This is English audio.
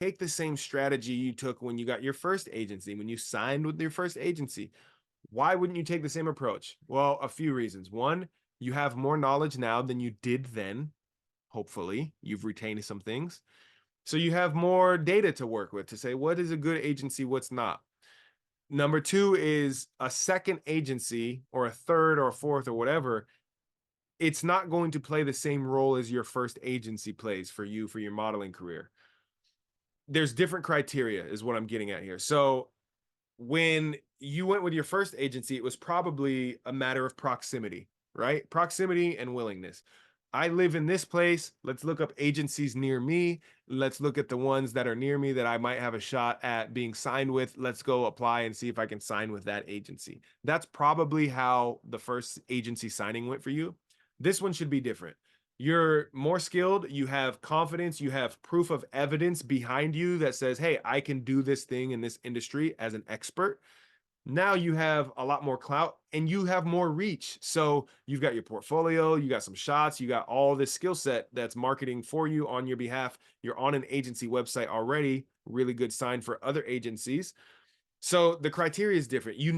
take the same strategy you took when you got your first agency, when you signed with your first agency. Why wouldn't you take the same approach? Well, a few reasons. One, you have more knowledge now than you did then. Hopefully, you've retained some things. So you have more data to work with to say what is a good agency, what's not. Number two is a second agency or a third or a fourth or whatever. It's not going to play the same role as your first agency plays for you for your modeling career. There's different criteria, is what I'm getting at here. So when you went with your first agency, it was probably a matter of proximity, right? Proximity and willingness. I live in this place. Let's look up agencies near me. Let's look at the ones that are near me that I might have a shot at being signed with. Let's go apply and see if I can sign with that agency. That's probably how the first agency signing went for you. This one should be different. You're more skilled, you have confidence, you have proof of evidence behind you that says, hey, I can do this thing in this industry as an expert. Now you have a lot more clout and you have more reach. So you've got your portfolio, you got some shots, you got all this skill set that's marketing for you on your behalf. You're on an agency website already, really good sign for other agencies. So the criteria is different. You